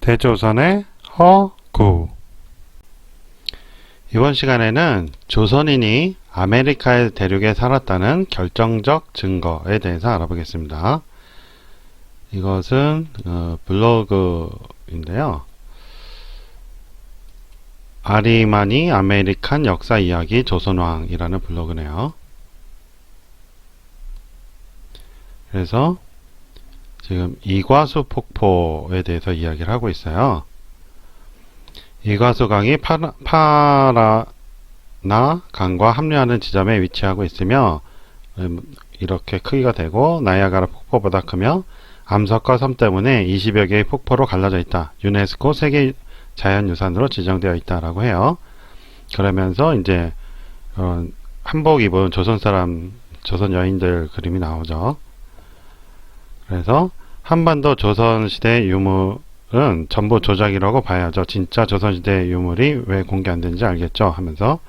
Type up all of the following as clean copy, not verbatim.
대조선의 허구. 이번 시간에는 조선인이 아메리카의 대륙에 살았다는 결정적 증거에 대해서 알아보겠습니다. 이것은 블로그인데요. 아리마니 아메리칸 역사 이야기 조선왕이라는 블로그네요. 그래서 지금 이과수 폭포에 대해서 이야기를 하고 있어요. 이과수 강이 파라나 강과 합류하는 지점에 위치하고 있으며 이렇게 크기가 되고 나이아가라 폭포보다 크며 암석과 섬 때문에 20여 개의 폭포로 갈라져 있다. 유네스코 세계 자연유산으로 지정되어 있다라고 해요. 그러면서 이제 한복 입은 조선 여인들 그림이 나오죠. 그래서 한반도 조선시대 유물은 전부 조작이라고 봐야죠. 진짜 조선시대 유물이 왜 공개 안 되는지 알겠죠? 하면서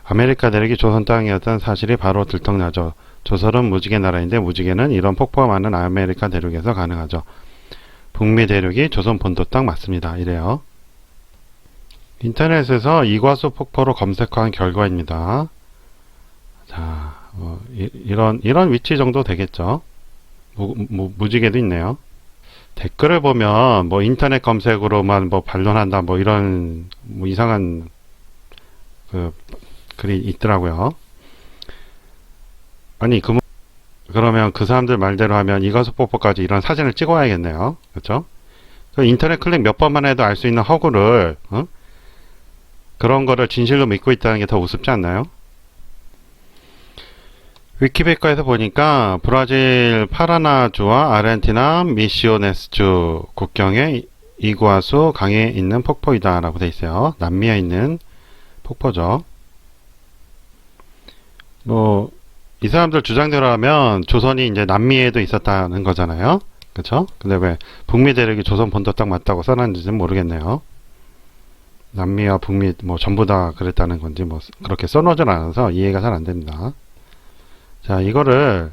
아메리카 대륙이 조선 땅이었던 사실이 바로 들통나죠. 조선은 무지개 나라인데 무지개는 이런 폭포가 많은 아메리카 대륙에서 가능하죠. 북미 대륙이 조선 본토 땅 맞습니다. 이래요. 인터넷에서 이과수 폭포로 검색한 결과입니다. 자, 이런 위치 정도 되겠죠. 무지개도 있네요. 댓글을 보면 인터넷 검색으로만 반론한다 이런 이상한 글이 있더라고요. 아니 그러면 그 사람들 말대로 하면 이과수 폭포까지 이런 사진을 찍어야겠네요. 그렇죠? 인터넷 클릭 몇 번만 해도 알 수 있는 허구를 그런 거를 진실로 믿고 있다는 게 더 우습지 않나요? 위키백과에서 보니까 브라질 파라나주와 아르헨티나 미시오네스주 국경에 이과수 강에 있는 폭포이다 라고 되어 있어요. 남미에 있는 폭포죠. 이 사람들 주장대로 하면 조선이 이제 남미에도 있었다는 거잖아요. 그쵸? 근데 왜 북미 대륙이 조선 본토 딱 맞다고 써놨는지는 모르겠네요. 남미와 북미 전부 다 그랬다는 건지 그렇게 써놓진 않아서 이해가 잘 안 됩니다. 자, 이거를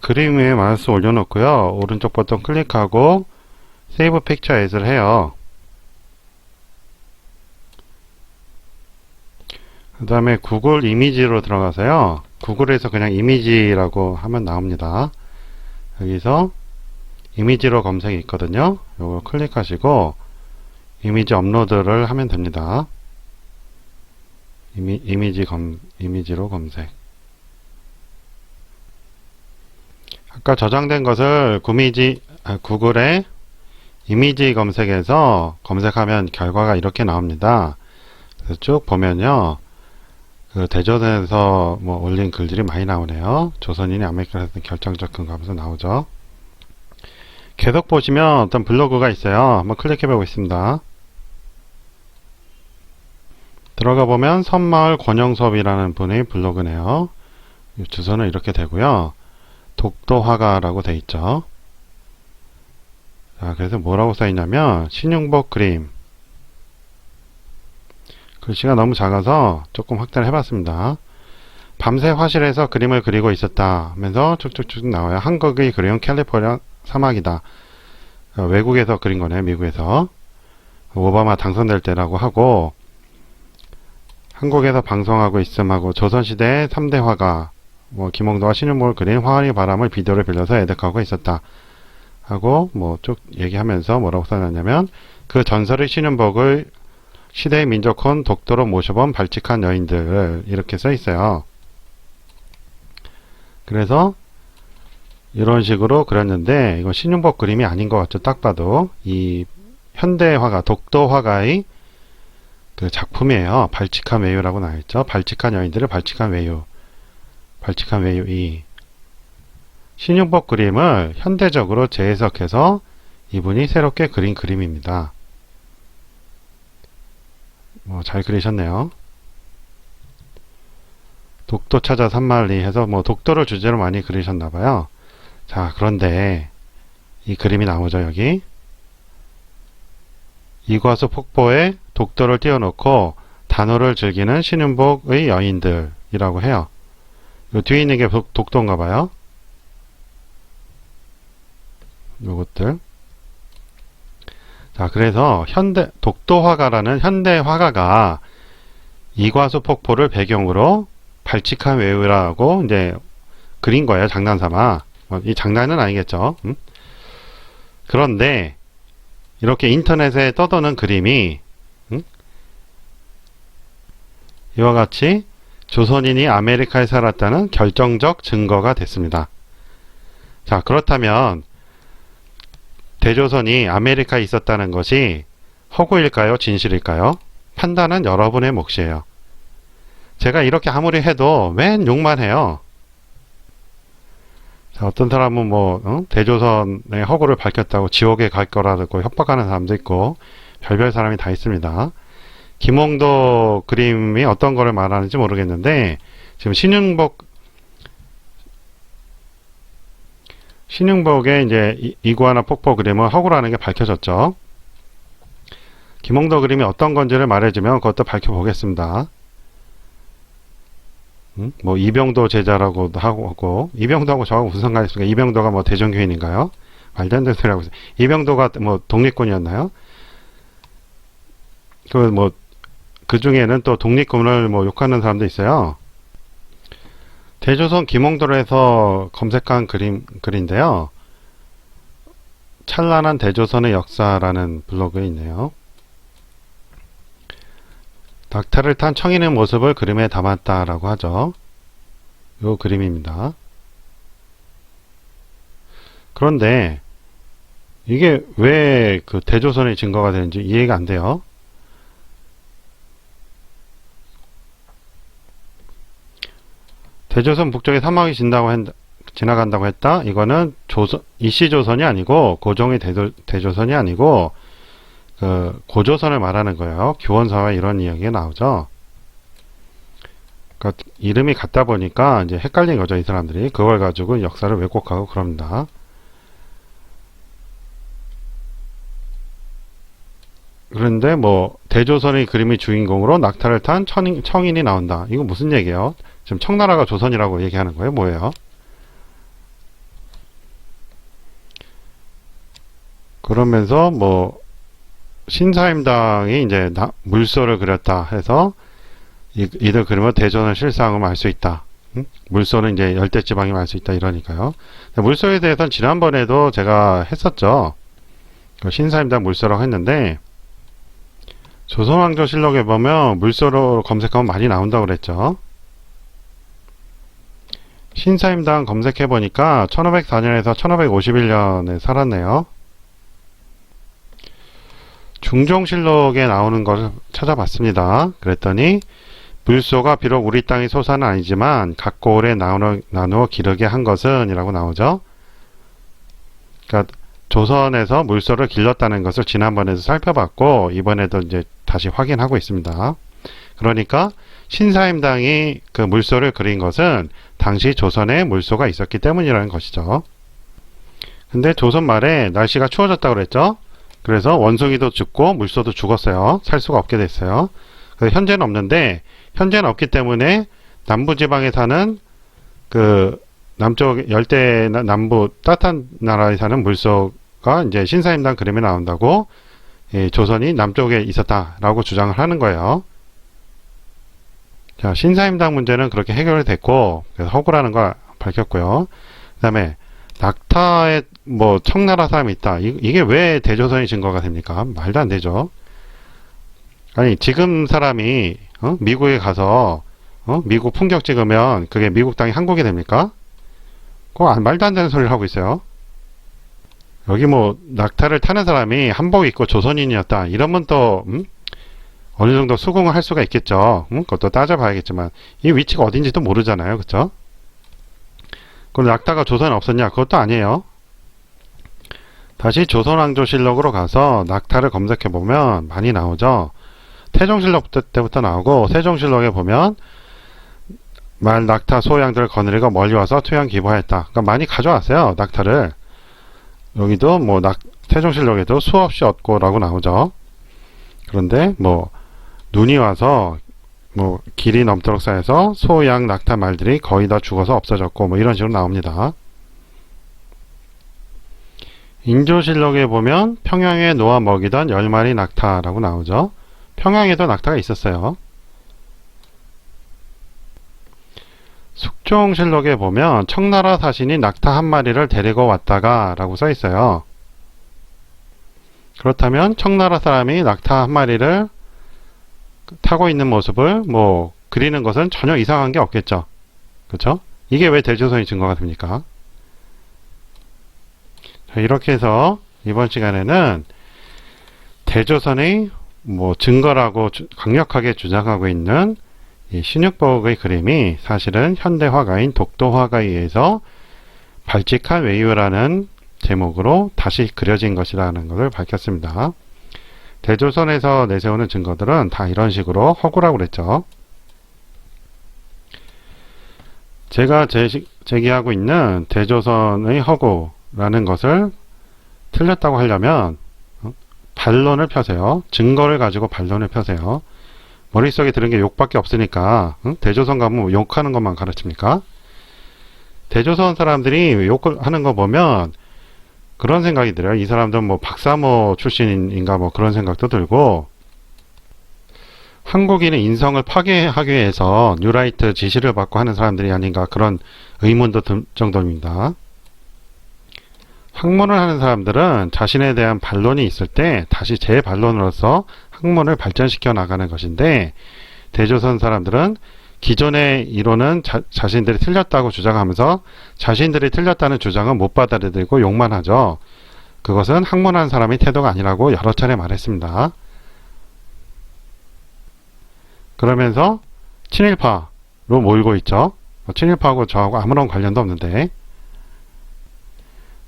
그림 위에 마우스 올려놓고요. 오른쪽 버튼 클릭하고 세이브 픽처 앳을 해요. 그 다음에 구글 이미지로 들어가서요. 구글에서 그냥 이미지라고 하면 나옵니다. 여기서 이미지로 검색이 있거든요. 요거 클릭하시고 이미지 업로드를 하면 됩니다. 이미지로 검색. 아까 저장된 것을 구글에 이미지 검색에서 검색하면 결과가 이렇게 나옵니다. 그래서 쭉 보면요. 대전에서 올린 글들이 많이 나오네요. 조선인이 아메리카에서 결정적 근거 하면서 나오죠. 계속 보시면 어떤 블로그가 있어요. 한번 클릭해 보겠습니다. 들어가 보면 선마을 권영섭이라는 분의 블로그네요. 주소는 이렇게 되고요. 독도화가라고 돼 있죠. 자, 그래서 뭐라고 써있냐면 신윤복 그림. 글씨가 너무 작아서 조금 확대를 해봤습니다. 밤새 화실에서 그림을 그리고 있었다 하면서 쭉쭉쭉 나와요. 한국의 그리운 캘리포니아 사막이다. 외국에서 그린 거네. 미국에서. 오바마 당선될 때라고 하고 한국에서 방송하고 있음하고 조선시대 3대 화가 김홍도와 신윤복을 그린 화환의 바람을 비디오를 빌려서 애덕하고 있었다 하고 쭉 얘기하면서 뭐라고 써놨냐면 그 전설의 신윤복을 시대의 민족혼 독도로 모셔본 발칙한 여인들 이렇게 써 있어요. 그래서 이런 식으로 그렸는데 이건 신윤복 그림이 아닌 것 같죠. 딱 봐도 이 현대화가 독도화가의 그 작품이에요. 발칙한 외유라고 나와있죠. 발칙한 여인들의 발칙한 외유. 발칙한 외유 2. 신윤복 그림을 현대적으로 재해석해서 이분이 새롭게 그린 그림입니다. 잘 그리셨네요. 독도 찾아 산만리 해서 독도를 주제로 많이 그리셨나봐요. 자, 그런데 이 그림이 나오죠, 여기. 이과수 폭포에 독도를 띄워놓고 단오를 즐기는 신윤복의 여인들이라고 해요. 요 뒤에 있는 게 독도인가봐요. 요것들. 자, 그래서 독도화가라는 현대 화가가 이과수 폭포를 배경으로 발칙한 외유라고 이제 그린 거예요. 장난삼아. 이 장난은 아니겠죠. 그런데 이렇게 인터넷에 떠도는 그림이 이와 같이 조선인이 아메리카에 살았다는 결정적 증거가 됐습니다. 자, 그렇다면 대조선이 아메리카에 있었다는 것이 허구일까요? 진실일까요? 판단은 여러분의 몫이에요. 제가 이렇게 아무리 해도 맨 욕만 해요. 자, 어떤 사람은 대조선의 허구를 밝혔다고 지옥에 갈 거라고 협박하는 사람도 있고 별별 사람이 다 있습니다. 김홍도 그림이 어떤 거를 말하는지 모르겠는데 지금 신흥복의 이제 이구아나 폭포 그림은 허구라는 게 밝혀졌죠. 김홍도 그림이 어떤 건지를 말해주면 그것도 밝혀보겠습니다. 이병도 제자라고도 하고 이병도하고 저하고 무슨 상관이 있습니까? 이병도가 대종교인인가요? 말도 안 되는 소리 하고 있어요. 이병도가 독립군이었나요? 그 중에는 또 독립군을 욕하는 사람도 있어요. 대조선 김홍도로 해서 검색한 글인데요. 찬란한 대조선의 역사라는 블로그에 있네요. 낙타를 탄 청인의 모습을 그림에 담았다라고 하죠. 요 그림입니다. 그런데 이게 왜 그 대조선의 증거가 되는지 이해가 안 돼요. 대조선 북쪽에 사막이 지나간다고 했다. 이거는 이씨조선이 아니고 고종의 대조선이 아니고 고조선을 말하는 거예요. 규원사와 이런 이야기가 나오죠. 그러니까 이름이 같다 보니까 이제 헷갈린 거죠. 이 사람들이 그걸 가지고 역사를 왜곡하고 그럽니다. 그런데 대조선의 그림의 주인공으로 낙타를 탄 청인이 나온다. 이거 무슨 얘기예요? 지금 청나라가 조선이라고 얘기하는 거예요? 뭐예요? 그러면서 신사임당이 이제 물소를 그렸다 해서 이들 그리면 대조선 실상을 알 수 있다. 물소는 이제 열대지방이 알 수 있다 이러니까요. 물소에 대해서는 지난번에도 제가 했었죠. 신사임당 물소라고 했는데 조선왕조실록에 보면 물소로 검색하면 많이 나온다고 그랬죠. 신사임당 검색해보니까 1504년에서 1551년에 살았네요. 중종실록에 나오는 것을 찾아봤습니다. 그랬더니 물소가 비록 우리 땅의 소사는 아니지만 각고을에 나누어 기르게 한 것은 이라고 나오죠. 그러니까 조선에서 물소를 길렀다는 것을 지난번에도 살펴봤고 이번에도 이제 다시 확인하고 있습니다. 그러니까 신사임당이 그 물소를 그린 것은 당시 조선에 물소가 있었기 때문이라는 것이죠. 근데 조선 말에 날씨가 추워졌다고 그랬죠. 그래서 원숭이도 죽고 물소도 죽었어요. 살 수가 없게 됐어요. 그래서 현재는 없는데 현재는 없기 때문에 남부지방에 사는 그 남쪽 열대 남부 따뜻한 나라에 사는 물소가 이제 신사임당 그림에 나온다고 조선이 남쪽에 있었다라고 주장을 하는 거예요. 자, 신사임당 문제는 그렇게 해결이 됐고 그래서 허구라는 걸 밝혔고요. 그 다음에 낙타에 청나라 사람이 있다. 이게 왜 대조선이 증거가 됩니까? 말도 안 되죠. 아니 지금 사람이 미국에 가서 미국 풍경 찍으면 그게 미국 땅이 한국이 됩니까? 그거 말도 안 되는 소리를 하고 있어요. 여기 낙타를 타는 사람이 한복 입고 조선인이었다. 이러면 또 어느 정도 수긍을 할 수가 있겠죠. 그것도 따져봐야겠지만 이 위치가 어딘지도 모르잖아요. 그쵸? 그럼 낙타가 조선에 없었냐? 그것도 아니에요. 다시 조선왕조실록으로 가서 낙타를 검색해보면 많이 나오죠. 태종실록 때부터 나오고 세종실록에 보면 말 낙타 소양들을 거느리고 멀리 와서 투양 기부하였다. 그러니까 많이 가져왔어요. 낙타를. 여기도 세종실록에도 수없이 얻고 라고 나오죠. 그런데 눈이 와서 길이 넘도록 쌓여서 소, 양, 낙타 말들이 거의 다 죽어서 없어졌고 이런 식으로 나옵니다. 인조실록에 보면 평양에 놓아 먹이던 10마리 낙타라고 나오죠. 평양에도 낙타가 있었어요. 숙종실록에 보면 청나라 사신이 낙타 한 마리를 데리고 왔다가 라고 써 있어요. 그렇다면 청나라 사람이 낙타 한 마리를 타고 있는 모습을 그리는 것은 전혀 이상한 게 없겠죠. 그렇죠? 이게 왜 대조선이 증거가 됩니까? 자, 이렇게 해서 이번 시간에는 대조선의 증거라고 강력하게 주장하고 있는 이 신육복의 그림이 사실은 현대 화가인 독도 화가에 의해서 발칙한 외유라는 제목으로 다시 그려진 것이라는 것을 밝혔습니다. 대조선에서 내세우는 증거들은 다 이런 식으로 허구라고 그랬죠. 제가 제기하고 있는 대조선의 허구라는 것을 틀렸다고 하려면 반론을 펴세요. 증거를 가지고 반론을 펴세요. 머릿속에 들은 게 욕밖에 없으니까 대조선 가면 욕하는 것만 가르칩니까? 대조선 사람들이 욕을 하는 거 보면 그런 생각이 들어요. 이 사람들은 박사모 출신인가 그런 생각도 들고, 한국인의 인성을 파괴하기 위해서 뉴라이트 지시를 받고 하는 사람들이 아닌가 그런 의문도 들 정도입니다. 학문을 하는 사람들은 자신에 대한 반론이 있을 때 다시 재반론으로서 학문을 발전시켜 나가는 것인데, 대조선 사람들은 기존의 이론은 자신들이 틀렸다고 주장하면서 자신들이 틀렸다는 주장은 못 받아들이고 욕만 하죠. 그것은 학문하는 사람의 태도가 아니라고 여러 차례 말했습니다. 그러면서 친일파로 몰고 있죠. 친일파하고 저하고 아무런 관련도 없는데,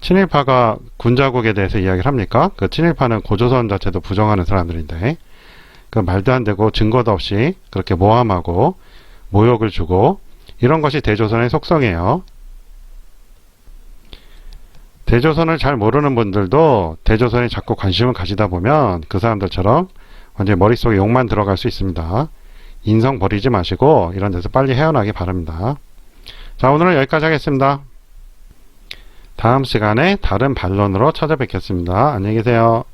친일파가 군자국에 대해서 이야기를 합니까? 그 친일파는 고조선 자체도 부정하는 사람들인데, 그 말도 안 되고 증거도 없이 그렇게 모함하고 모욕을 주고, 이런 것이 대조선의 속성이에요. 대조선을 잘 모르는 분들도 대조선에 자꾸 관심을 가지다 보면 그 사람들처럼 완전히 머릿속에 욕만 들어갈 수 있습니다. 인성 버리지 마시고 이런 데서 빨리 헤어나기 바랍니다. 자, 오늘은 여기까지 하겠습니다. 다음 시간에 다른 반론으로 찾아뵙겠습니다. 안녕히 계세요.